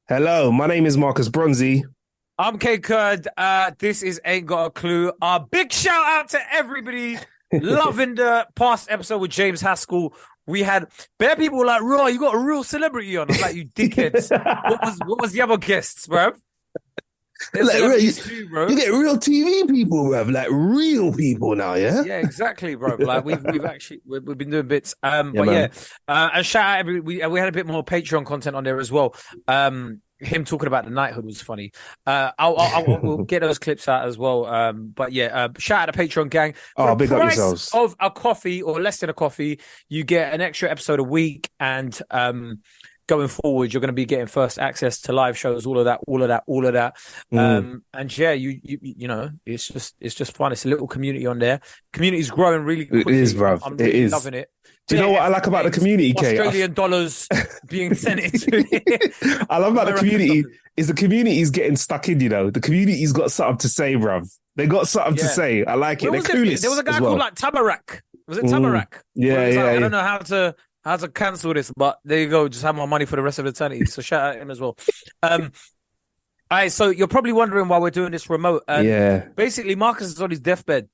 Hello, my name is Marcus Bronzy. I'm K Kurd. This is Ain't Got a Clue. Big shout out to everybody loving the past episode with James Haskell. We had bare people were like, "Raw, you got a real celebrity on." I was like, "You dickheads." What was the other guests, bro? Like, Too, bro. you get real TV people, bruv. Like real people now, yeah? Yeah, exactly, bro. Like we've actually we've been doing bits. Man. And shout out we had a bit more Patreon content on there as well. Him talking about the knighthood was funny. We'll get those clips out as well. Shout out to Patreon gang. For Big the up price yourselves. of a coffee or less than a coffee, you get an extra episode a week, and going forward, you're going to be getting first access to live shows, all of that. And yeah, you know, it's just fun. It's a little community on there. Community's growing really quickly. It is, bruv. I'm really loving it. Do you know what I like about the community, Kate? Australian dollars being sent into it. I love about the community is the community is getting stuck in, you know. The community's got something to say, bruv. They got something to say. I like it. They're clueless. There was a guy called like Tabarak. Was it Tabarak? I don't know how to cancel this, but there you go. Just have my money for the rest of eternity. So shout out him as well. All right, so you're probably wondering why we're doing this remote. Basically, Marcus is on his deathbed.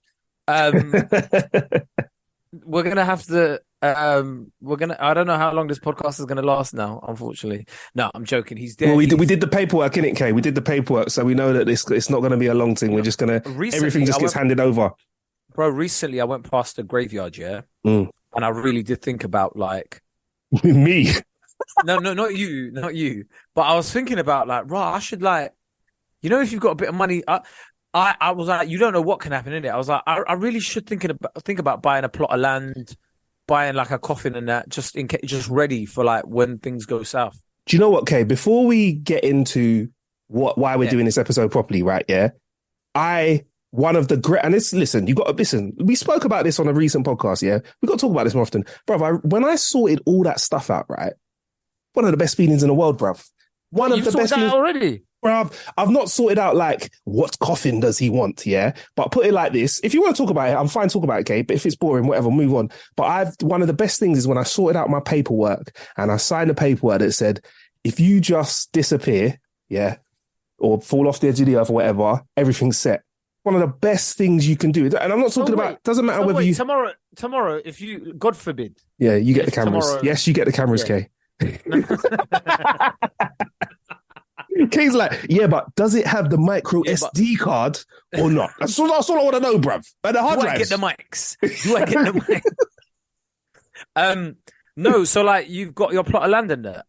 We're gonna have to. I don't know how long this podcast is gonna last now. Unfortunately, no, I'm joking. He's dead. Well, we did the paperwork, innit, Kay? We did the paperwork, so we know that it's not going to be a long thing. We're just gonna everything just gets handed over. Bro, recently I went past the graveyard, and I really did think about like me. No, not you. But I was thinking about like, I should like, you know, if you've got a bit of money. I was like, you don't know what can happen in it. I was like, I really should think about buying a plot of land, buying like a coffin and that, just in case, just ready for like when things go south. Do you know what, Kay? Before we get into why we're doing this episode properly, right? Yeah, one of the great, and listen, you got to listen. We spoke about this on a recent podcast. Yeah, we got to talk about this more often, bruv. When I sorted all that stuff out, right, one of the best feelings in the world, bruv. One of the best feelings already. Bruv, I've not sorted out like what coffin does he want, yeah? But put it like this: if you want to talk about it, I'm fine talk about it, okay? But if it's boring, whatever, move on. But one of the best things is when I sorted out my paperwork and I signed a paperwork that said, if you just disappear, yeah, or fall off the edge of the earth or whatever, everything's set. One of the best things you can do, and I'm not talking about. Doesn't matter whether you tomorrow, if you, God forbid, you get the cameras. Tomorrow, yes, you get the cameras, Kay. Kay's like, but does it have the micro SD card or not? That's all I want to know, bruv. But the hard drives. Get the mics? Do I get the mics? No. So like, you've got your plot of land in there.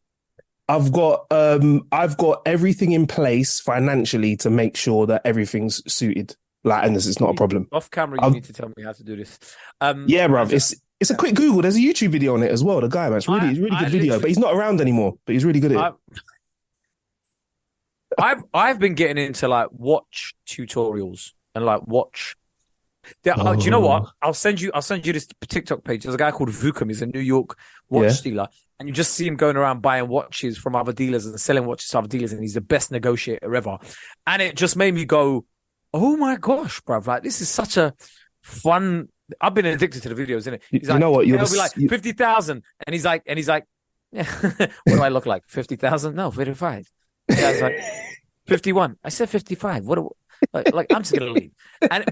I've got everything in place financially to make sure that everything's suited. Like, and it's not a problem. Off camera, you need to tell me how to do this. Bruv. It's a quick Google. There's a YouTube video on it as well. The guy, man, it's really good video. But he's not around anymore. But he's really good at it. I've been getting into like watch tutorials and like watch. Do you know what? I'll send you this TikTok page. There's a guy called Vukum. He's a New York watch dealer, and you just see him going around buying watches from other dealers and selling watches to other dealers, and he's the best negotiator ever. And it just made me go, "Oh my gosh, bruv! Like this is such a fun." I've been addicted to the videos, isn't it? He's like, you know what? It'll be like 50,000, and he's like, yeah, what do I look like? 50,000? No, 55. Yeah, I was like 51. I said 55. What? Like I'm just gonna leave.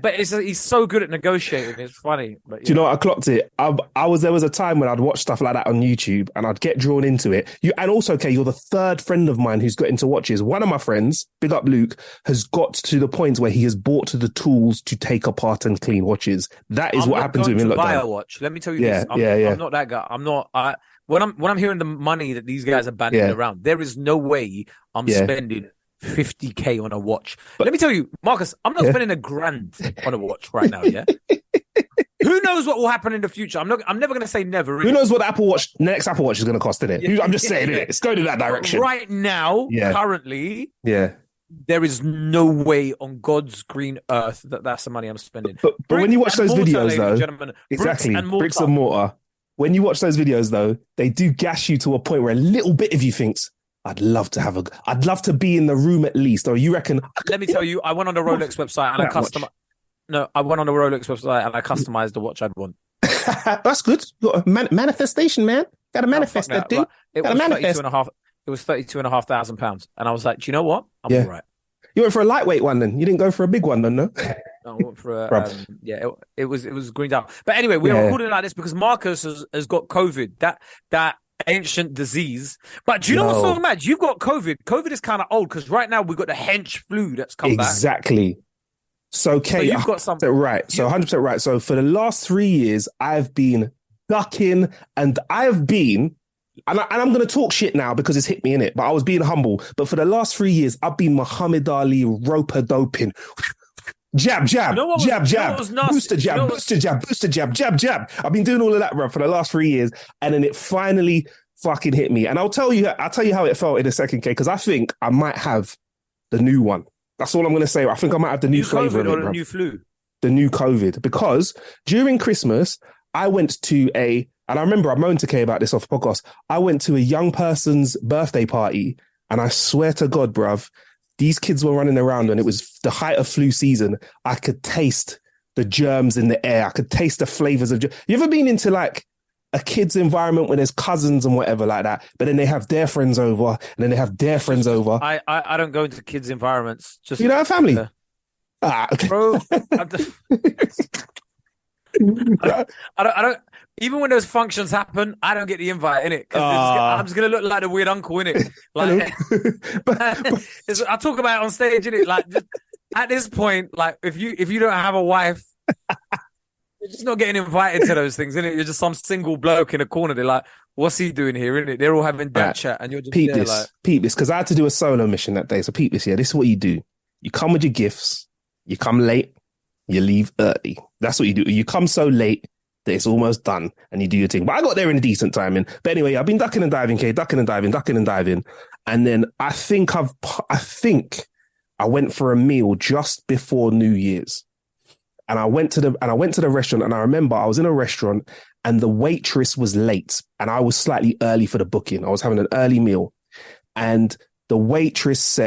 But he's so good at negotiating. It's funny. But, do you know what? I clocked it. There was a time when I'd watch stuff like that on YouTube and I'd get drawn into it. And also, Kay, you're the third friend of mine who's got into watches. One of my friends, big up Luke, has got to the point where he has bought the tools to take apart and clean watches. That is what happened to him in lockdown. Buy a watch. Let me tell you this. I'm not that guy. I'm not. When I'm hearing the money that these guys are banding around, there is no way I'm spending 50K on a watch. But let me tell you, Marcus, I'm not spending $1,000 on a watch right now. Yeah. Who knows what will happen in the future? I'm never going to say never. Really. Who knows what the next Apple Watch is going to cost, isn't it? I'm just saying, innit? It's going in that direction. Right now, currently, there is no way on God's green earth that that's the money I'm spending. But when you watch those videos, though, exactly, bricks and mortar. When you watch those videos, though, they do gas you to a point where a little bit of you thinks, I'd love to be in the room at least. Or you reckon? Let me tell you, I went on the Rolex website and I customized the watch I'd want. That's good. You got a manifestation, man. Got to manifest that, dude. It was It was £32,500, and I was like, do you know what? I'm Yeah. all right. You went for a lightweight one then. You didn't go for a big one then, no? I went for a, Bruv. it was green down. But anyway, we're Yeah. recording like this because Marcus has got COVID, that ancient disease. But do you know what's so mad? You've got COVID. COVID is kind of old because right now we've got the hench flu that's come back. Exactly. So, Kate, So you've got some right. So 100% right. So for the last 3 years, I've been ducking and I've been, and I'm going to talk shit now because it's hit me in it, but I was being humble. But for the last 3 years, I've been Muhammad Ali roper doping. Jab, jab, jab, booster jab, booster jab, booster jab, jab, jab. I've been doing all of that, bro, for the last 3 years. And then it finally fucking hit me. And I'll tell you how it felt in a second, Kate, because I think I might have the new one. That's all I'm going to say. I think I might have the new flavor COVID of it, or the new flu. The new COVID, because during Christmas, I went to and I remember I moaned to Kay about this off the podcast. I went to a young person's birthday party, and I swear to God, bruv, these kids were running around and it was the height of flu season. I could taste the germs in the air. I could taste the flavors of. You ever been into like a kid's environment where there's cousins and whatever like that, but then they have their friends over and then they have their friends over? I don't go into kids' environments. Just you don't have family? Bro, I don't. Even when those functions happen, I don't get the invite in it. I'm just gonna look like the weird uncle in it. Like, I talk about it on stage in it. Like, just, at this point, like if you don't have a wife, you're just not getting invited to those things, innit? You're just some single bloke in a corner. They're like, "What's he doing here?" Innit? They're all having dad chat, and you're just peep there, this, like... peep this, because I had to do a solo mission that day. So peep this, yeah. This is what you do: you come with your gifts, you come late, you leave early. That's what you do. You come so late that it's almost done, and you do your thing. But I got there in a decent timing. But anyway, I've been ducking and diving, ducking and diving, and then I think I went for a meal just before New Year's. And I went to the restaurant, and I remember I was in a restaurant and the waitress was late and I was slightly early for the booking. I was having an early meal, and the waitress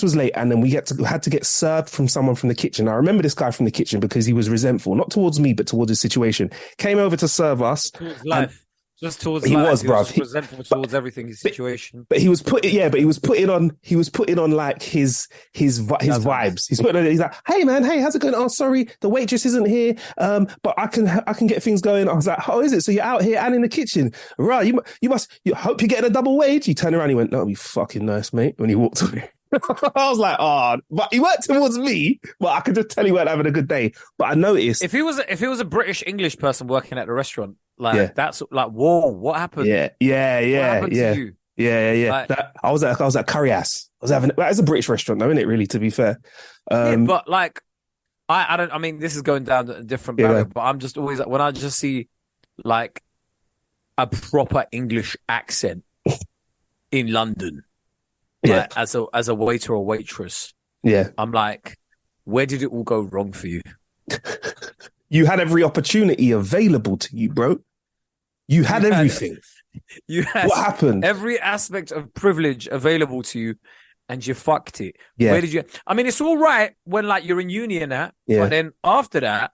was late, and then we had to get served from someone from the kitchen. I remember this guy from the kitchen because he was resentful, not towards me, but towards the situation. Came over to serve us. Life. Just towards he life. Was, bruv. He was resentful towards everything, his situation. But he was putting on like his vibes. He's like, "Hey man, hey, how's it going? Oh, sorry, the waitress isn't here. But I can get things going." I was like, "Oh, is it? So you're out here and in the kitchen, right? You hope you're getting a double wage." He turned around, he went, "That'll be fucking nice, mate." When he walked away. I was like, "Oh," but he worked towards me, but I could just tell he weren't having a good day. But I noticed if he was a British English person working at the restaurant, like that's like, whoa, what happened? Yeah. What happened to you? Yeah. Like, I was at Curry Ass. I was having it's a British restaurant, though, isn't it? Really, to be fair. But like, I don't. I mean, this is going down a different barrier, but I'm just always when I just see like a proper English accent in London. Like, as a waiter or waitress, I'm like, where did it all go wrong for you? You had every opportunity available to you, bro. You had everything. You had what happened? Every aspect of privilege available to you, and you fucked it. Yeah. Where did you? I mean, it's all right when like you're in uni and that, but then after that,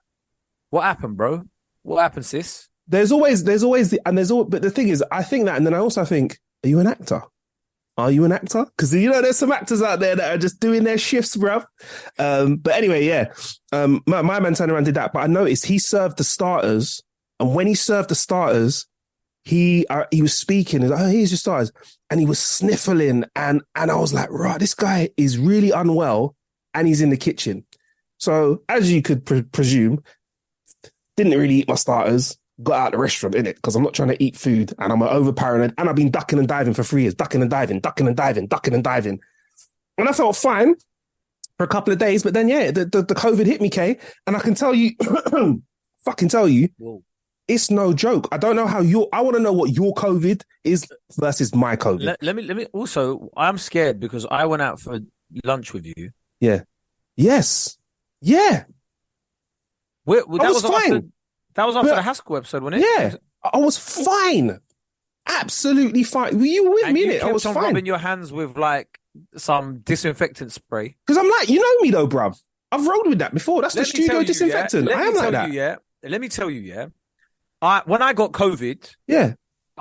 what happened, bro? What happened, sis? But the thing is, I think that, and then I also think, are you an actor? Are you an actor? Because there's some actors out there that are just doing their shifts, bruv. But anyway, my man turned around and did that. But I noticed he served the starters, and when he served the starters, he was speaking. He's like, "Oh, here's your starters," and he was sniffling, and I was like, "Right, this guy is really unwell, and he's in the kitchen." So as you could presume, didn't really eat my starters. Got out of the restaurant, innit? Because I'm not trying to eat food, and I'm over paranoid, and I've been ducking and diving for 3 years, ducking and diving. And I felt fine for a couple of days, but then the COVID hit me, Kay, and I can tell you, fucking tell you, Whoa. It's no joke. I don't know how I want to know what your COVID is versus my COVID. Let me. Also, I'm scared because I went out for lunch with you. Yeah. Yes. Yeah. That was fine. That was after the Haskell episode, wasn't it? Yeah, I was fine. Absolutely fine. Were you with me in it? I was fine. Rubbing your hands with like some disinfectant spray. Because I'm like, you know me though, bruv. I've rolled with that before. That's the studio disinfectant. I am like that. Let me tell you, when I got COVID, I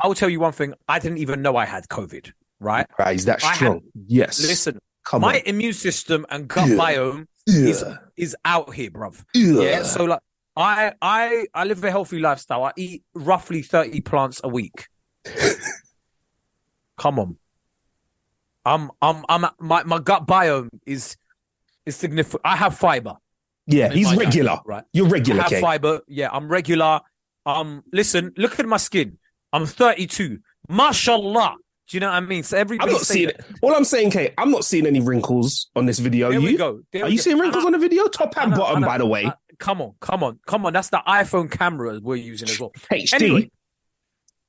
will tell you one thing. I didn't even know I had COVID. right? Right, is that strong? Yes. Listen, Come my on. immune system and gut biome is out here, bruv. Yeah. So like, I live a healthy lifestyle. I eat roughly 30 plants a week. Come on. My gut biome is significant. I have fiber. Yeah, he's regular. Diet, right? You're regular, I have fiber. Yeah, I'm regular. Listen, look at my skin. I'm 32. Mashallah. Do you know what I mean? So everybody. I'm not seeing it. All I'm saying, Kate, I'm not seeing any wrinkles on this video. There we go. Are you seeing wrinkles on the video? Top and bottom, by the way. Come on. That's the iPhone camera we're using as well. HD.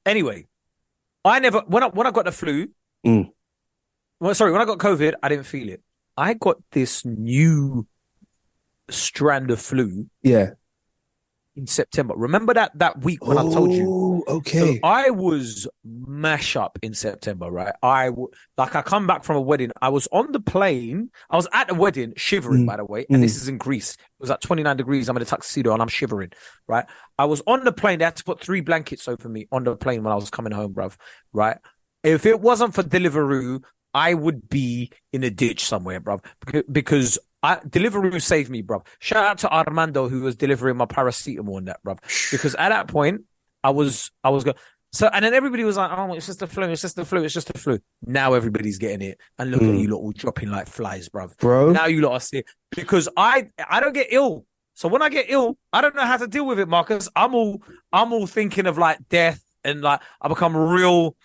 Anyway, I never when I got the flu. When I got COVID, I didn't feel it. I got this new strand of flu. Yeah. In September. Remember that week when I told you? Okay. So I was mash up in September, right? I come back from a wedding. I was on the plane. I was at a wedding shivering, by the way. And this is in Greece. It was at 29 degrees. I'm in a tuxedo and I'm shivering, right? I was on the plane. They had to put 3 blankets over me on the plane when I was coming home, bruv, right? If it wasn't for Deliveroo, I would be in a ditch somewhere, bruv, because Deliveroo saved me, bruv. Shout out to Armando who was delivering my paracetamol and that, bruv. Because at that point, I was going. So, and then everybody was like, "Oh, it's just the flu." Now everybody's getting it, and look at you lot all dropping like flies, bruv. Bro, now you lot are sick because I don't get ill. So when I get ill, I don't know how to deal with it, Marcus. I'm all thinking of like death and like I become real.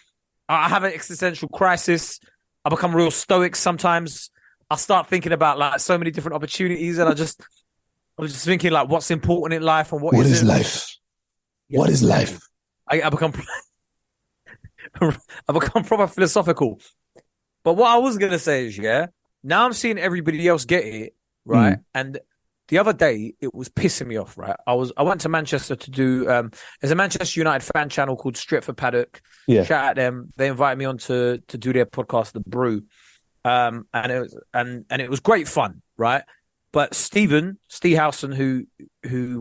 I have an existential crisis. I become real stoic sometimes. I start thinking about like so many different opportunities, and I was just thinking like what's important in life and what is life? Yeah. What is life? I become proper philosophical. But what I was gonna say is, now I'm seeing everybody else get it, right? And the other day it was pissing me off, right? I went to Manchester to do there's a Manchester United fan channel called Straight for Paddock. Yeah. Shout out them. They invited me on to do their podcast, The Brew. And it was great fun, right? But Steve Howson, who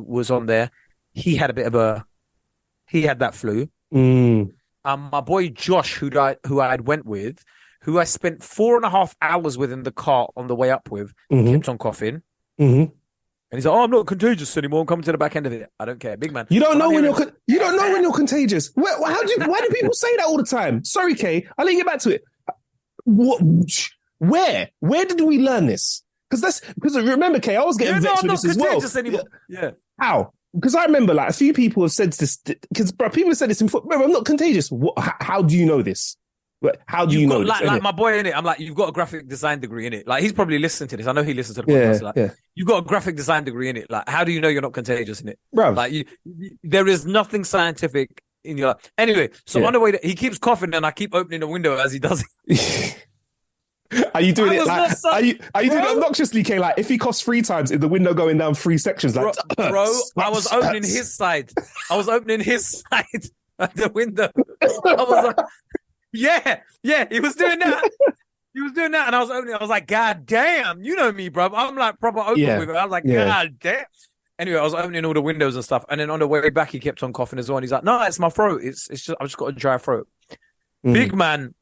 was on there, he had that flu. My boy Josh, who I went with, who I spent 4.5 hours with in the car on the way up with, kept on coughing. And he's like, "Oh, I'm not contagious anymore. I'm coming to the back end of it. I don't care, big man." You don't know when you're contagious. Why do people say that all the time? Sorry, Kay. I'll let you get back to it. What? Where did we learn this? Because remember, Kay, I was getting vexed with this as well. Anymore. Yeah. How? Because I remember like a few people have said this. Because people have said this before. Bro, I'm not contagious. How do you know this? How do you know? Like my boy in it. I'm like, you've got a graphic design degree in it. Like he's probably listening to this. I know he listens to the podcast. You've got a graphic design degree in it. Like, how do you know you're not contagious in it, bro? Like, there is nothing scientific in your life. Anyway, so on the way, he keeps coughing, and I keep opening the window as he does it. Are you doing it like? Are you doing it obnoxiously, Kay? Like if he coughs 3 times, in the window going down 3 sections, like bro. I was opening his side. I was opening his side at the window. I was like, yeah. He was doing that. And I was opening. I was like, God damn, you know me, bro. I'm like proper open with it. I was like, God damn. Anyway, I was opening all the windows and stuff, and then on the way back, he kept on coughing as well. And he's like, "No, it's my throat. It's just I've just got a dry throat." Big man.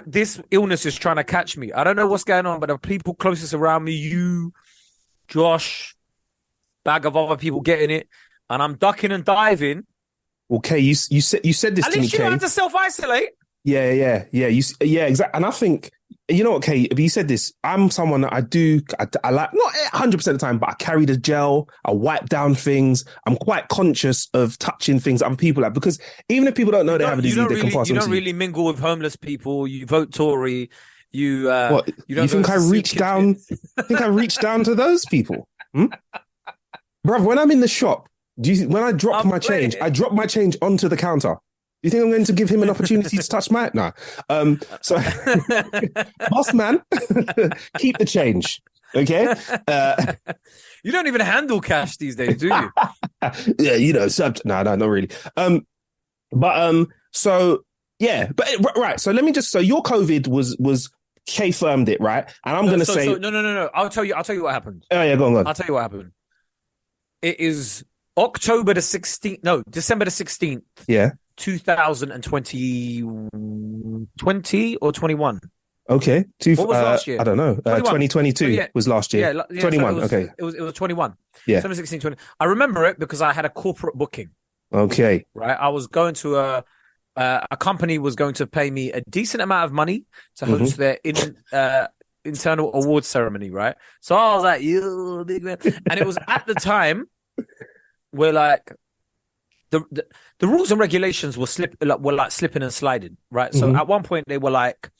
This illness is trying to catch me. I don't know what's going on, but the people closest around me, you, Josh, bag of other people getting it, and I'm ducking and diving. Okay, you said this to me, Kay. At least you had to self-isolate. Yeah. Exactly. And I think, you know what, Kay, you said this. I'm someone that I like, not 100% of the time, but I carry the gel, I wipe down things. I'm quite conscious of touching things other people like, because even if people don't know they have a disease, they can pass on to you. You don't really mingle with homeless people. You vote Tory. You think I reach down? Think I reach down to those people? Bruv, when I'm in the shop, when I drop my change, I drop my change onto the counter. Do you think I'm going to give him an opportunity to touch my... No. So, boss man, keep the change, okay? You don't even handle cash these days, do you? Yeah, no, not really. So, yeah. But, right, so let me just... So your COVID was K-firmed it, right? And I'm going to say... No. I'll tell you what happened. Oh, yeah, go on. I'll tell you what happened. It is December the 16th. Yeah. 2020, 20 or 21. Okay. What was last year? I don't know. 2022 was last year. Yeah, 21. So Okay. It was 21. Yeah. 2016, 20. I remember it because I had a corporate booking. Okay. Right. I was going to a company was going to pay me a decent amount of money to host their internal awards ceremony. Right. So I was like, you big man. And it was at the time where like the rules and regulations were slipping and sliding. Right. So at one point they were like,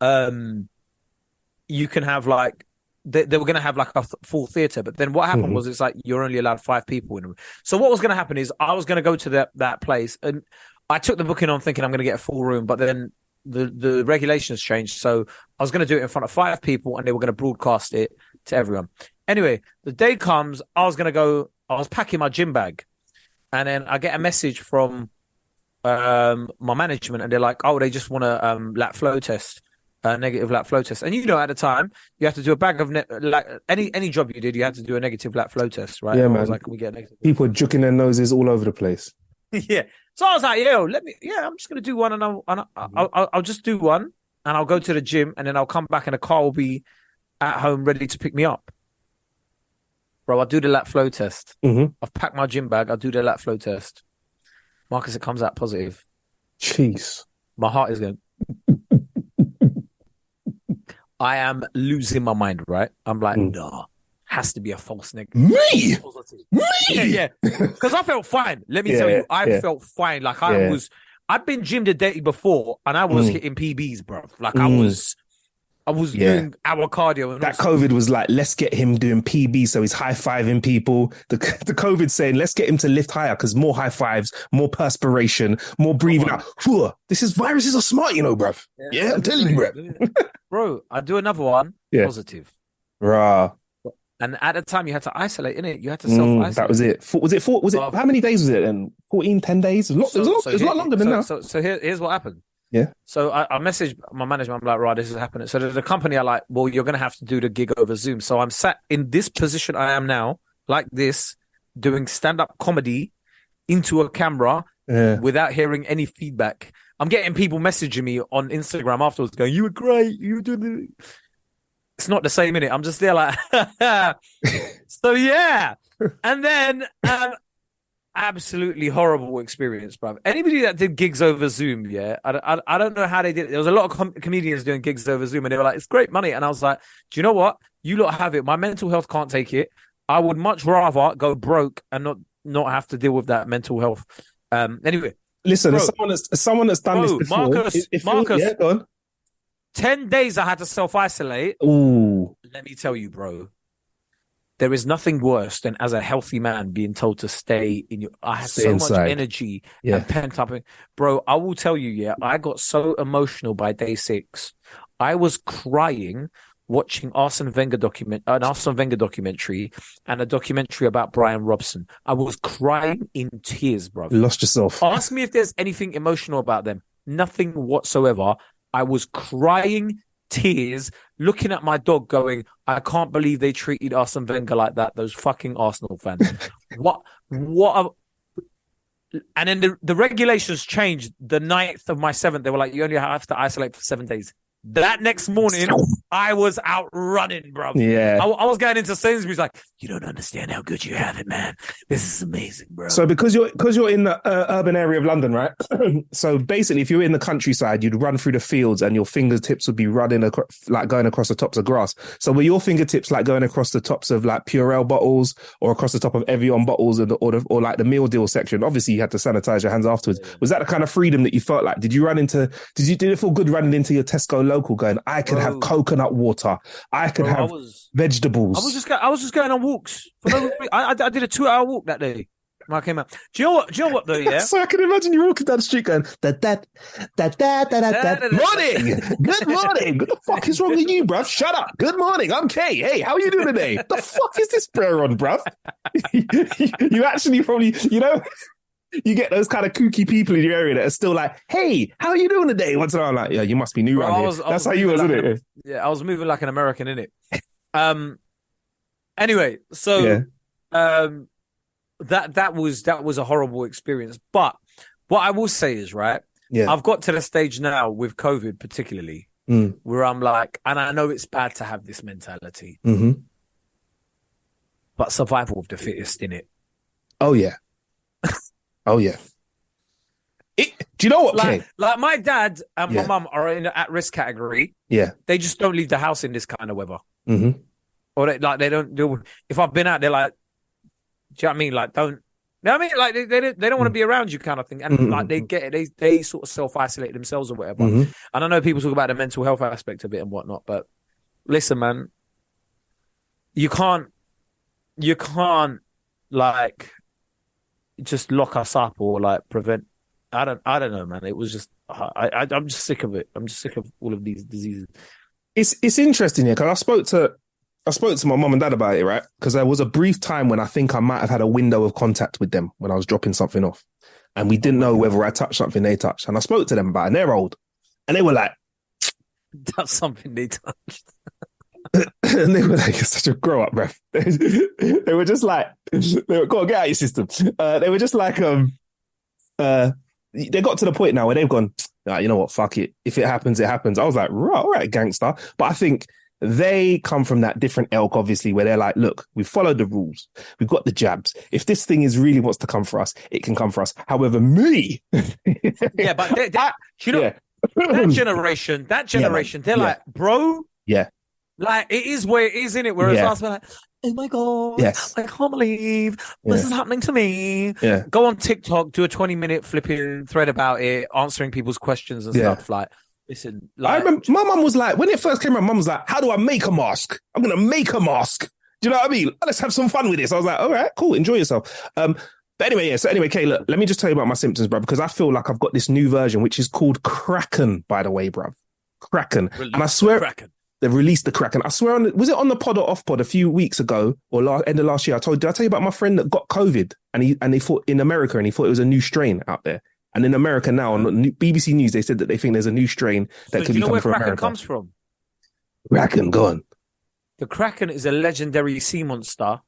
you can have like they were going to have like a full theater, but then what happened was it's like you're only allowed 5 people in a room. So what was going to happen is I was going to go to that place, and I took the booking on thinking I'm going to get a full room, but then the regulations changed, so I was going to do it in front of 5 people, and they were going to broadcast it to everyone. Anyway, the day comes, I was packing my gym bag, and then I get a message from my management, and they're like, oh, they just want a lat flow test. Negative lat flow test, and at the time you have to do a bag of like any job you did, you had to do a negative lat flow test, right? Yeah, and man. I was like, can we get a negative? People are juking their noses all over the place. Yeah, so I was like, I'm just gonna do one, and I'll just do one, and I'll go to the gym, and then I'll come back, and the car will be at home ready to pick me up. Bro, I'll do the lat flow test. I've packed my gym bag. I'll do the lat flow test. Marcus, it comes out positive. Jeez, my heart is going. I am losing my mind, right? I'm like, no, has to be a false negative. Me? Yeah. Because I felt fine. Let me tell you, I felt fine. Like I've been gymmed a day before, and I was hitting PBs, bro. Like I was doing our cardio. And that COVID was like, let's get him doing PB, so he's high-fiving people. The COVID saying, let's get him to lift higher, because more high fives, more perspiration, more breathing out. Viruses are smart, bruv. Yeah, I'm telling you, bruv. Bro, I do another one, positive. Rah. And at the time, you had to isolate, innit? You had to self-isolate. That was it. Was it how many days was it then? 14, 10 days? It was a lot longer than now. So here's what happened. Yeah. So I messaged my management. I'm like, right, this is happening. So the company are like, well, you're going to have to do the gig over Zoom. So I'm sat in this position I am now, like this, doing stand-up comedy into a camera without hearing any feedback. I'm getting people messaging me on Instagram afterwards going, you were great. You were doing It's not the same, innit? I'm just there like, so yeah. And then absolutely horrible experience, bruv. Anybody that did gigs over Zoom, I don't know how they did it. There was a lot of comedians doing gigs over Zoom, and they were like, it's great money. And I was like, do you know what? You lot have it. My mental health can't take it. I would much rather go broke and not have to deal with that mental health. Anyway. Listen, as someone that's done this before. Marcus, go on. 10 days I had to self-isolate. Ooh. Let me tell you, bro. There is nothing worse than as a healthy man being told to stay in your. I had so much energy and pent up. Bro, I will tell you, I got so emotional by day 6. I was crying watching an Arsene Wenger documentary and a documentary about Brian Robson. I was crying in tears, bro. You lost yourself. Ask me if there's anything emotional about them. Nothing whatsoever. I was crying tears, looking at my dog going, I can't believe they treated Arsene Wenger like that, those fucking Arsenal fans. And then the regulations changed the 9th of my 7th. They were like, you only have to isolate for 7 days. That next morning, I was out running, bro. Yeah. I was going into Sainsbury's like, you don't understand how good you have it, man. This is amazing, bro. So because you're in the urban area of London, right? So basically, if you're in the countryside, you'd run through the fields and your fingertips would be running like going across the tops of grass. So were your fingertips like going across the tops of like Purell bottles or across the top of Evian bottles or like the meal deal section? Obviously, you had to sanitize your hands afterwards. Yeah. Was that the kind of freedom that you felt like? Did it feel good running into your Tesco local going, I could have coconut water, I could have vegetables? I was just going on walks. I did a 2-hour walk that day when I came out. Do you know what though? Yeah. So I can imagine you walking down the street going, morning, good morning. What the fuck is wrong with you, bruv? Shut up. Good morning. I'm Kay. Hey, how are you doing today? The fuck is this prayer on, bruv? You actually probably, you get those kind of kooky people in your area that are still like, hey, how are you doing today? Once in a while, I'm like, yeah, you must be new around here. That's how you was, isn't it? Yeah, I was moving like an American, innit? Anyway, so that was a horrible experience. But What I will say is, right, Yeah. I've got to the stage now with COVID particularly where I'm like, and I know it's bad to have this mentality, but survival of the fittest, innit? Oh, yeah. Oh, yeah. Do you know what, Kay? Like my dad and my mum are in the at-risk category. Yeah. They just don't leave the house in this kind of weather. Mm-hmm. Or they don't do. If I've been out, they're like, do you know what I mean? Like, don't. You know what I mean? Like they don't want to be around you, kind of thing. And like they get it, they sort of self-isolate themselves or whatever. And I know people talk about the mental health aspect of it and whatnot, but listen, man, you can't like just lock us up or like prevent. I don't know, man. It was just I'm just sick of it. I'm just sick of all of these diseases. It's interesting here because I spoke to my mum and dad about it, right? Because there was a brief time when I think I might have had a window of contact with them when I was dropping something off. And we didn't know whether I touched something they touched. And I spoke to them about it, and they're old. And they were like, that's something they touched. And they were like, you're such a grow up, bruv. They were just like, go on, get out your system. They were just like, they got to the point now where they've gone, you know what, fuck it. If it happens, it happens. I was like, all right, gangster. But I think they come from that different ilk, obviously, where they're like, look, we've followed the rules. We've got the jabs. If this thing is really wants to come for us, it can come for us. However, me. Yeah, but you know, that generation, they're like, bro. Yeah. Like, it is where it is, innit? Whereas us, we're like, oh my God, I can't believe this is happening to me. Yeah. Go on TikTok, do a 20-minute flipping thread about it, answering people's questions and stuff. Like, listen. Like, I remember my mum was like, when it first came out, mum was like, how do I make a mask? I'm going to make a mask. Do you know what I mean? Let's have some fun with this. I was like, all right, cool. Enjoy yourself. But anyway, Kay, look, let me just tell you about my symptoms, bro, because I feel like I've got this new version, which is called Kraken, by the way, bro. Kraken. And I swear... They've released the Kraken. I swear, was it on the pod or off pod a few weeks ago or end of last year? Did I tell you about my friend that got COVID and they thought in America and he thought it was a new strain out there. And in America now on BBC News, they said that they think there's a new strain that could be coming from America. Do you know where Kraken comes from? Kraken, go on. The Kraken is a legendary sea monster.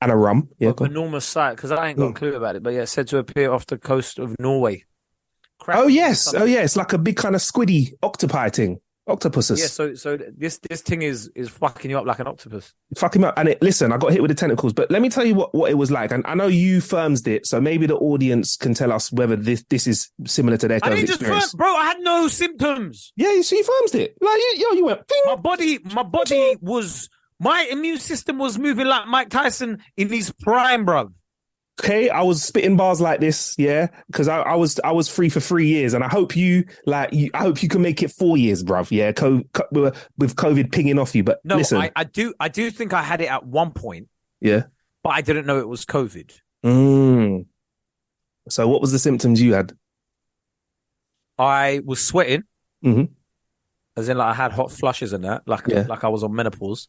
And a rum. Yeah, of enormous size, because I ain't got a clue about it, but it's said to appear off the coast of Norway. Kraken it's like a big kind of squiddy octopi thing. Octopuses. Yeah, so this thing is fucking you up like an octopus. Fucking up. And listen, I got hit with the tentacles, but let me tell you what it was like. And I know you firmed it, so maybe the audience can tell us whether this is similar to their COVID experience. Bro, I had no symptoms. Yeah, you firmed it. Like, you went, ping, my body was, my immune system was moving like Mike Tyson in his prime, bro. Okay, I was spitting bars like this, yeah, because I was free for 3 years, and I hope I hope you can make it 4 years, bruv. Yeah, with COVID pinging off you, but no, listen, I do think I had it at one point, yeah, but I didn't know it was COVID. So, what was the symptoms you had? I was sweating, as in like I had hot flushes and that, like I was on menopause,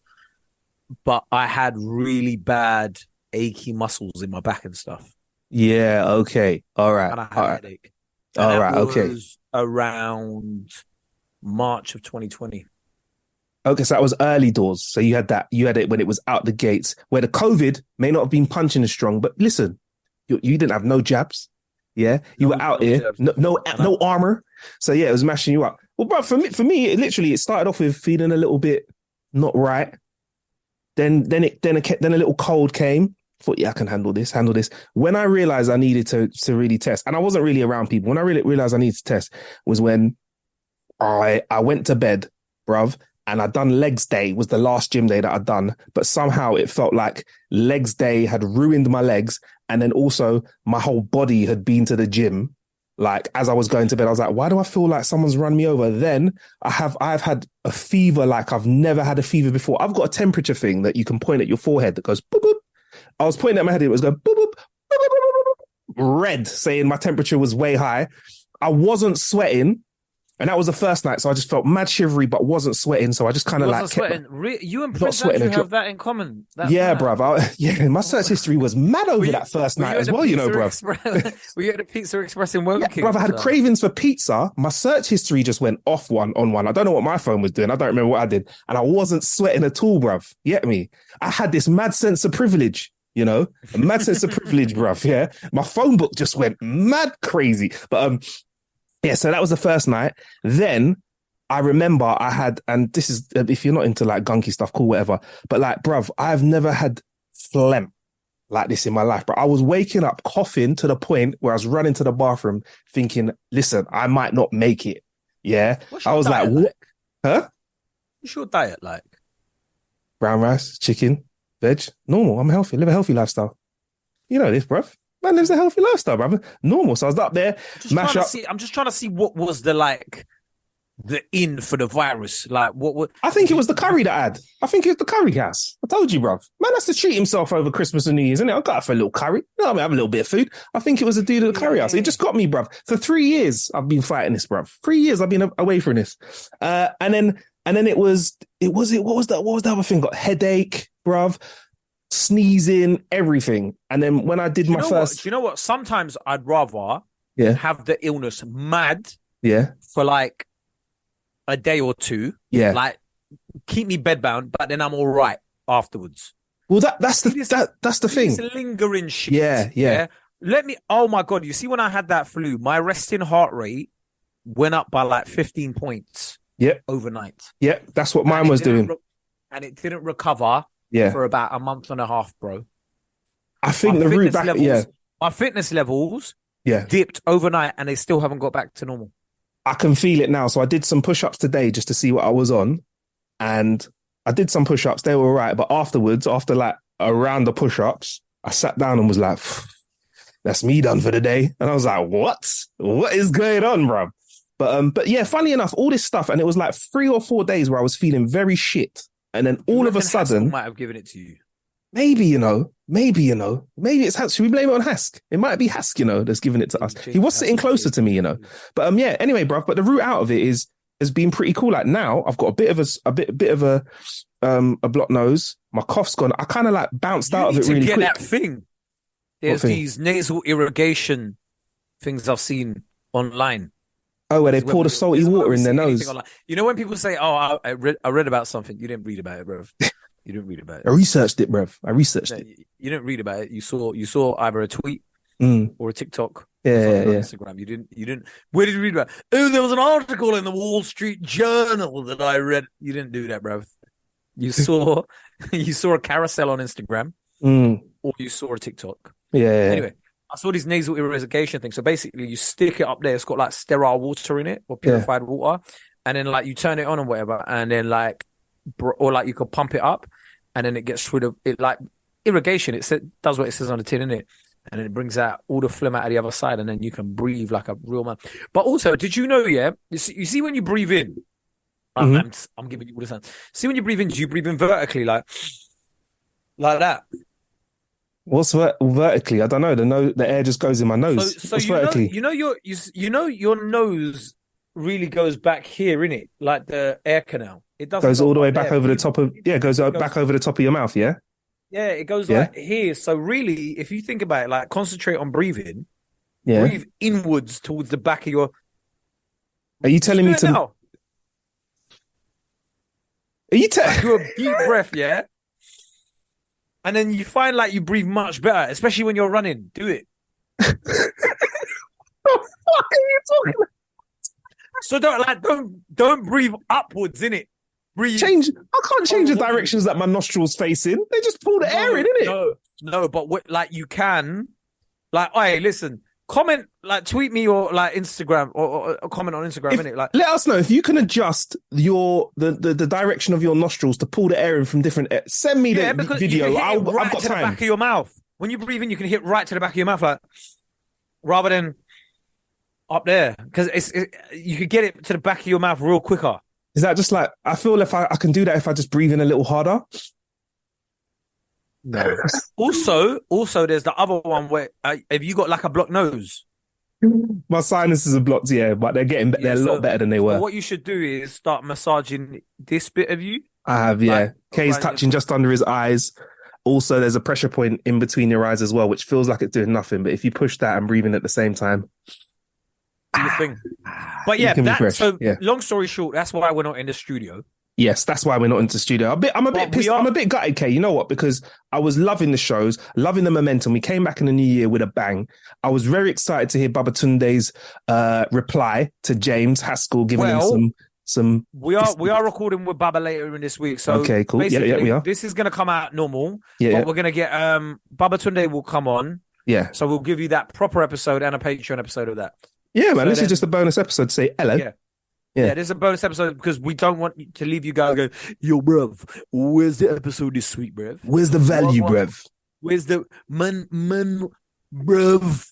but I had really bad achy muscles in my back and stuff. Yeah, okay. All right. And I had a headache. All right, okay. Around March of 2020. Okay, so that was early doors. So you had it when it was out the gates, where the COVID may not have been punching as strong, but listen, you didn't have no jabs. Yeah, you were out here, no armor. So yeah, it was mashing you up. Well, bro, for me, it started off with feeling a little bit not right. Then a little cold came. Thought, yeah, I can handle this. When I realized I needed to really test, and I wasn't really around people, when I really realized I needed to test was when I went to bed, bruv, and I'd done legs day, was the last gym day that I'd done, but somehow it felt like legs day had ruined my legs, and then also my whole body had been to the gym. Like, as I was going to bed, I was like, why do I feel like someone's run me over? Then I've had a fever like I've never had a fever before. I've got a temperature thing that you can point at your forehead that goes boop, boop. I was pointing at my head, it was going boop, boop, boop, boop, boop, boop, red, saying my temperature was way high. I wasn't sweating, and that was the first night, so I just felt mad shivery, but wasn't sweating, so I just kind of like... sweating. You and Prince Andrew have that in common. Bruv. My search history was mad over that first night as well, you know, bruv. Were you at the Pizza Express in Woking? Bruv, I had cravings for pizza. My search history just went off on one. I don't know what my phone was doing. I don't remember what I did. And I wasn't sweating at all, bruv. You get me? I had this mad sense of privilege. you know, a mad sense of privilege, bruv. Yeah. My phone book just went mad crazy. But yeah, so that was the first night. Then I remember I had, and this is, if you're not into like gunky stuff, cool, whatever. But like, bruv, I've never had phlegm like this in my life. But I was waking up coughing to the point where I was running to the bathroom thinking, listen, I might not make it. Yeah. I was like, what? Huh? What's your diet like? Brown rice, chicken, veg, normal. I'm healthy. Live a healthy lifestyle. You know this, bruv. Man lives a healthy lifestyle, bruv. Normal. So I was up there, mash up. I'm just trying to see what was the in for the virus. Like what I think it was the curry that I had. I think it was the curry gas. I told you, bruv. Man has to treat himself over Christmas and New Year's, innit? I got for a little curry. You know, I mean, have a little bit of food. I think it was the dude at the curry house. It just got me, bruv. For 3 years, I've been fighting this, bruv. 3 years I've been away from this. And then it was what was the other thing? Got headache, bruv, sneezing, everything. And then when I did my first... Do you know what? Sometimes I'd rather have the illness mad for like a day or two. Yeah. Like keep me bedbound, but then I'm all right afterwards. Well, that's the thing. It's lingering shit. Yeah. Oh my God. You see, when I had that flu, my resting heart rate went up by like 15 points. Yep. Overnight. Yep. That's what mine was doing. And it didn't recover for about a month and a half, bro. I think the route back, my fitness levels dipped overnight and they still haven't got back to normal. I can feel it now. So I did some push-ups today just to see what I was on. And I did some push-ups. They were all right. But afterwards, after like around the push-ups, I sat down and was like, that's me done for the day. And I was like, what? What is going on, bro? But yeah, funny enough, all this stuff. And it was like 3 or 4 days where I was feeling very shit. And then all of a sudden... Haskell might have given it to you. Maybe it's Hask. Should we blame it on Hask? It might be Hask, that's giving it to us. He was sitting closer to me, But yeah, anyway, bruv. But the route out of it has been pretty cool. Like now, I've got a bit of a blocked nose. My cough's gone. I kind of like bounced out of it really quick. Get that thing. There's these nasal irrigation things I've seen online. Oh, where they pour the salty water in their nose. You know when people say, "Oh, I read about something," you didn't read about it, bruv. You didn't read about it. I researched it, bruv. It. You didn't read about it. You saw either a tweet or a TikTok. Yeah. Instagram. You didn't. Where did you read about it? Oh, there was an article in the Wall Street Journal that I read. You didn't do that, bruv. You saw a carousel on Instagram or you saw a TikTok. Yeah. Anyway, I saw this nasal irrigation thing. So basically you stick it up there. It's got like sterile water in it or purified water. And then like you turn it on and whatever. And then or like you could pump it up and then it gets rid of it. Like irrigation, does what it says on the tin, innit? And then it brings out all the phlegm out of the other side and then you can breathe like a real man. But also, did you know, you see when you breathe in, I'm giving you all the time. See when you breathe in, do you breathe in vertically like that? What's vertically? I don't know. The air just goes in my nose. So vertically? Your nose really goes back here, innit? Like the air canal. It doesn't goes all the way back over the top of back over the top of your mouth, yeah? Yeah, it goes like here. So really, if you think about it, like concentrate on breathing. Yeah. Breathe inwards towards the back of your... Are you telling me to... Now. Are you do a deep breath, yeah? And then you find like you breathe much better, especially when you're running. Do it. What the fuck are you talking about? So don't breathe upwards, innit? Breathe. I can't change the directions that my nostrils face in. They just pull the air in, innit? No, but you can. Like, hey, listen, comment, like tweet me or like Instagram or comment on Instagram, innit? Like, let us know if you can adjust the direction of your nostrils to pull the air in from different air. Send me the video. I've got time. The back of your mouth. When you breathe in, you can hit right to the back of your mouth, like rather than up there, because you could get it to the back of your mouth real quicker. Is that just like, I feel if I can do that if I just breathe in a little harder? No. Also, there's the other one where have you got like a blocked nose? My sinuses are blocked, but they're a lot better than they were. What you should do is start massaging this bit of you. I have, yeah. Like, Kay's touching just under his eyes. Also, there's a pressure point in between your eyes as well, which feels like it's doing nothing. But if you push that and breathing at the same time, do your thing. But yeah, long story short, that's why we're not in the studio. Yes, that's why we're not into studio. I'm a bit pissed. I'm a bit gutted, Kay. You know what? Because I was loving the shows, loving the momentum. We came back in the new year with a bang. I was very excited to hear Babatunde's reply to James Haskell, giving him some. We are recording with Baba later in this week. So okay, cool. Yeah, we are. This is going to come out normal. Yeah, but we're going to get Babatunde will come on. Yeah. So we'll give you that proper episode and a Patreon episode of that. Yeah, man. So this is just a bonus episode to say hello. Yeah, this is a bonus episend because we don't want to leave you guys go, yo, bruv, where's the episode this week, bruv? Where's the value, bruv? Where's the man, bruv?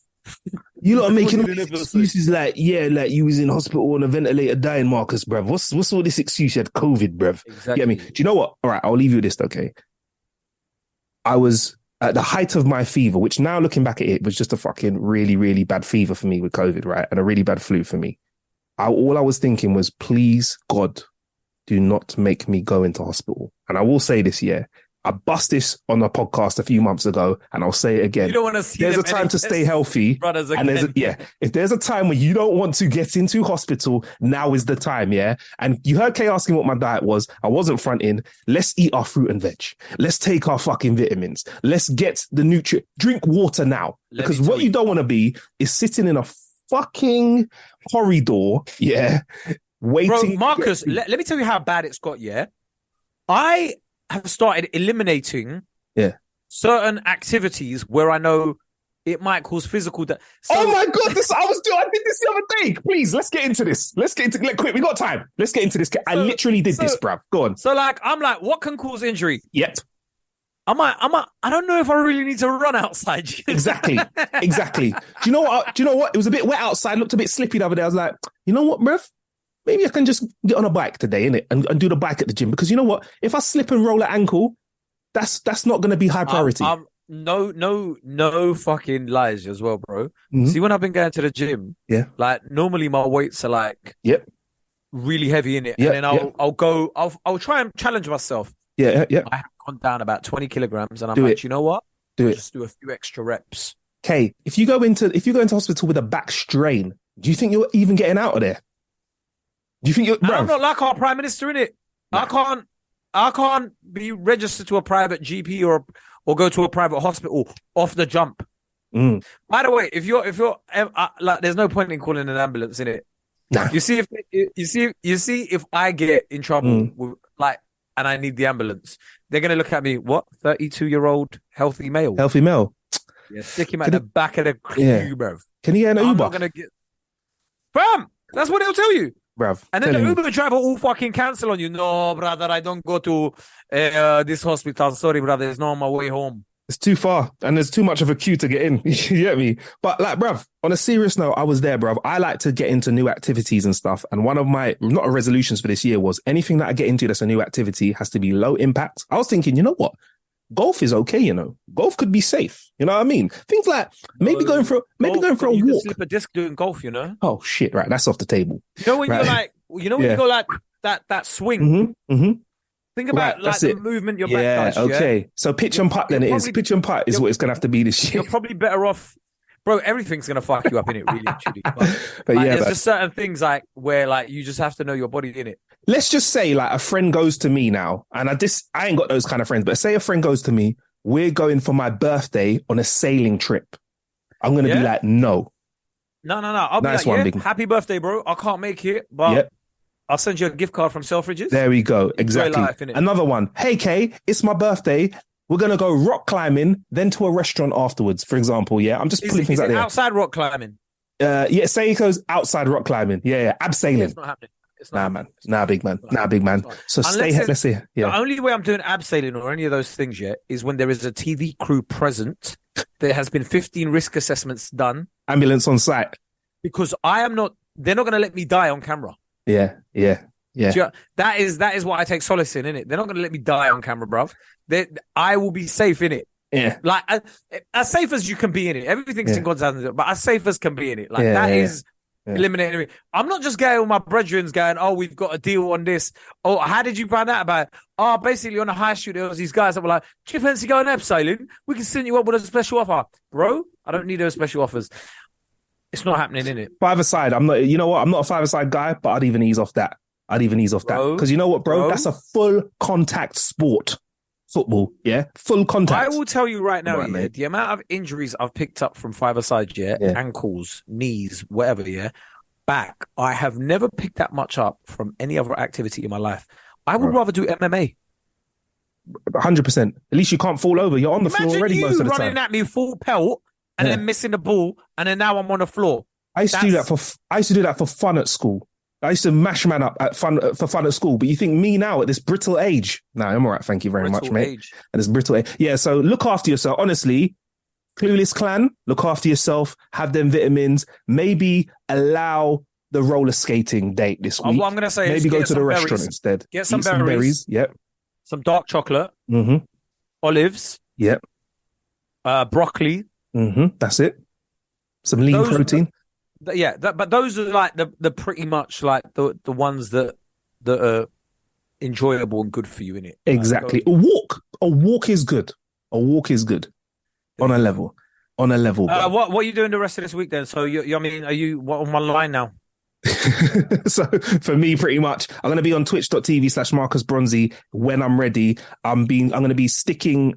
You lot are making all these excuses like you was in hospital on a ventilator dying, Marcus, bruv. What's all this excuse? You had COVID, bruv. Exactly. Get me? Do you know what? All right, I'll leave you with this, okay? I was at the height of my fever, which now looking back at it was just a fucking really, really bad fever for me with COVID, right? And a really bad flu for me. All I was thinking was, please, God, do not make me go into hospital. And I will say this, I bust this on a podcast a few months ago, and I'll say it again. You don't want to see there's a time to stay healthy. Brothers and if there's a time where you don't want to get into hospital, now is the time, yeah? And you heard Kay asking what my diet was. I wasn't fronting. Let's eat our fruit and veg. Let's take our fucking vitamins. Let's get the nutrient. Drink water now. Because what you don't want to be is sitting in a fucking corridor, waiting. Bro, Marcus, let me tell you how bad it's got, I have started eliminating certain activities where I know it might cause physical oh my God, I did this the other day. Please, let's get into this. Quick, we got time. Let's get into this. I literally did this, bruv. Go on. So I'm like, what can cause injury? Yep. I don't know if I really need to run outside. Exactly. Do you know what? It was a bit wet outside, looked a bit slippy the other day. I was like, you know what, bruv? Maybe I can just get on a bike today, innit? And do the bike at the gym. Because you know what? If I slip and roll an ankle, that's not going to be high priority. No fucking lies as well, bro. Mm-hmm. See, when I've been going to the gym, like normally my weights are like really heavy in it. And then I'll try and challenge myself. Yeah. I have gone down about 20 kilograms and I'm like, you know what? Just do a few extra reps. Okay, if you go into hospital with a back strain, do you think you're even getting out of there? Do you think you're? I'm not like our prime minister in it. Nah. I can't be registered to a private GP or go to a private hospital off the jump. Mm. By the way, if you're like, there's no point in calling an ambulance in it. Nah. You see if I get in trouble with and I need the ambulance, they're gonna look at me. What? 32-year-old healthy male. Yeah, stick him at the back of the queue, bruv. Can you get an Uber? I'm not gonna get. Bam! That's what they'll tell you. Bruv, and then the Uber driver will fucking cancel on you. No, brother, I don't go to this hospital. Sorry, brother, it's not on my way home. It's too far, and there's too much of a queue to get in. You get me? But like, bruv, on a serious note, I was there, bruv. I like to get into new activities and stuff. And one of my, not resolutions for this year was anything that I get into that's a new activity has to be low impact. I was thinking, you know what? Golf is okay, you know. Golf could be safe. You know what I mean? Things like maybe going for a walk. You can slip a disc doing golf, you know? Oh shit! Right, that's off the table. You know when you're like, you go like that swing. Mm-hmm, mm-hmm. Think about the movement your back does. Okay. Yeah? So pitch and putt then it is. Pitch and putt is what it's gonna have to be this year. You're probably better off. Bro, everything's gonna fuck you up in it, really, truly. But there's just certain things like where like you just have to know your body in it. Let's just say like a friend goes to me now, and I ain't got those kind of friends, but say a friend goes to me, we're going for my birthday on a sailing trip. I'm gonna be like, no. I'll be like, happy birthday, bro. I can't make it, but I'll send you a gift card from Selfridges. There we go. Exactly. Another one. Hey, Kay, it's my birthday. We're going to go rock climbing, then to a restaurant afterwards, for example. Yeah, I'm just putting things out there. Outside rock climbing? Say it goes outside rock climbing. Yeah, abseiling. It's not happening. Big man. So let's see. Yeah. The only way I'm doing abseiling or any of those things yet is when there is a TV crew present. There has been 15 risk assessments done. Ambulance on site. Because they're not going to let me die on camera. Yeah. That is what I take solace in, innit? They're not going to let me die on camera, bruv. I will be safe in it. Yeah. Like, as safe as you can be in it. Everything's in God's hands, but as safe as can be in it. Like, is eliminating me. I'm not just going with my brethren going, oh, we've got a deal on this. Oh, how did you find out about it? Oh, basically on a high shoot, there was these guys that were like, do you fancy going abseiling? We can send you up with a special offer. Bro, I don't need those special offers. It's not happening, innit? Five-a-side. I'm not a five-a-side guy, but I'd even ease off that. I'd even ease off that. Because you know what, bro? That's a full contact sport. Football, yeah? Full contact. I will tell you right now, the amount of injuries I've picked up from five-a-side, ankles, knees, whatever, back, I have never picked that much up from any other activity in my life. I would rather do MMA. 100%. At least you can't fall over. You're on the floor already most of the time. Running at me full pelt and then missing the ball, and then now I'm on the floor. I used to do that for fun at school. I used to mash man up for fun at school. But you think me now at this brittle age? No, I'm all right. Thank you very much, mate. At this brittle age. Yeah, so look after yourself. Honestly, Clueless Clan, look after yourself. Have them vitamins. Maybe allow the roller skating date this week. What I'm going to say maybe go to the restaurant instead. Get some berries. Yep. Some dark chocolate. Mm-hmm. Olives. Yep. Broccoli. Mm-hmm. That's it. Some lean protein. But those are like the pretty much like the ones that are enjoyable and good for you, innit? Exactly. A walk is good. A walk is good. On a level. What are you doing the rest of this week then? So are you on one line now? So for me, pretty much, I'm going to be on twitch.tv/Marcus Bronzy when I'm ready. I'm going to be sticking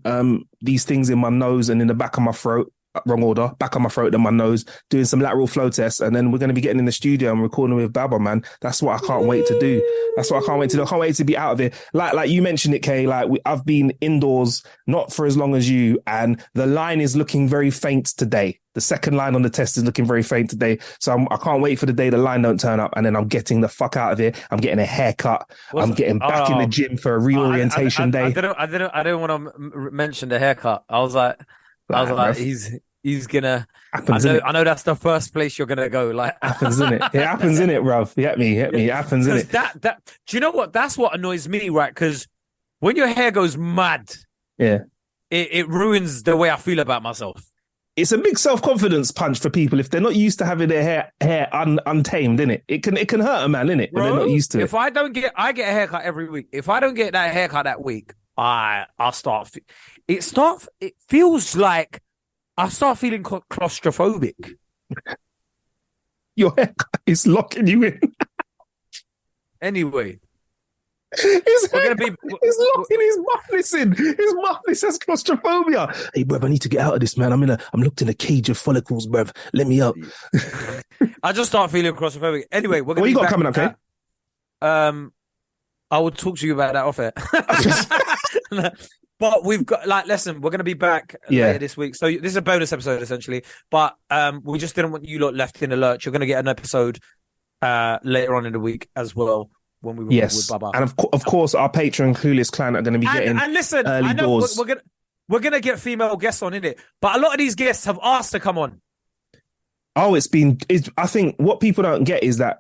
these things in my nose and in the back of my throat. Wrong order, back on my throat and my nose, doing some lateral flow tests, and then we're going to be getting in the studio and recording with Baba, man. That's what I can't wait to do. I can't wait to be out of it. Like you mentioned it, Kay. I've been indoors not for as long as you, and the line is looking very faint today. The second line on the test is looking very faint today. So I can't wait for the day the line don't turn up, and then I'm getting the fuck out of here. I'm getting a haircut. I'm getting back in the gym for a reorientation day. I didn't want to mention the haircut. I was like, he's gonna. Happens, I know that's the first place you're gonna go. Like happens, innit? It happens, innit, bruv? Hit me. It happens, innit? That. Do you know what? That's what annoys me, right? Because when your hair goes mad, it ruins the way I feel about myself. It's a big self-confidence punch for people if they're not used to having their hair untamed, innit? It can hurt a man, innit? When they're not used to it. I get a haircut every week. If I don't get that haircut that week, I'll start. It feels like I start feeling claustrophobic. Your haircut is locking you in. Anyway. He's locking his muffness in. His muffness has claustrophobia. Hey, bruv, I need to get out of this, man. I'm locked in a cage of follicles, bruv. Let me up. I just start feeling claustrophobic. Anyway, what you got coming up, Kay? I will talk to you about that off air. But we've got listen, we're going to be back later this week. So this is a bonus episode essentially, but we just didn't want you lot left in the lurch. You're going to get an episode later on in the week as well when we record with Baba. And of course, our Patreon Clueless Clan are going to be getting and listen, early I know doors. We're going to get female guests on in it, but a lot of these guests have asked to come on. Oh, I think what people don't get is that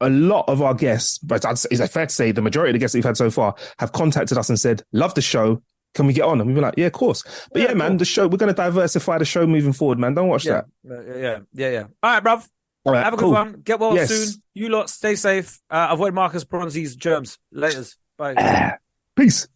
a lot of our guests, but is it fair to say the majority of the guests that we've had so far have contacted us and said, love the show. Can we get on? And we've been like, yeah, of course. But man, the show, we're going to diversify the show moving forward, man. Don't watch that. Yeah. All right, bruv. All right, have a good one. Get well soon. You lot stay safe. Avoid Marcus Bronzy's germs. Laters. Bye. Peace.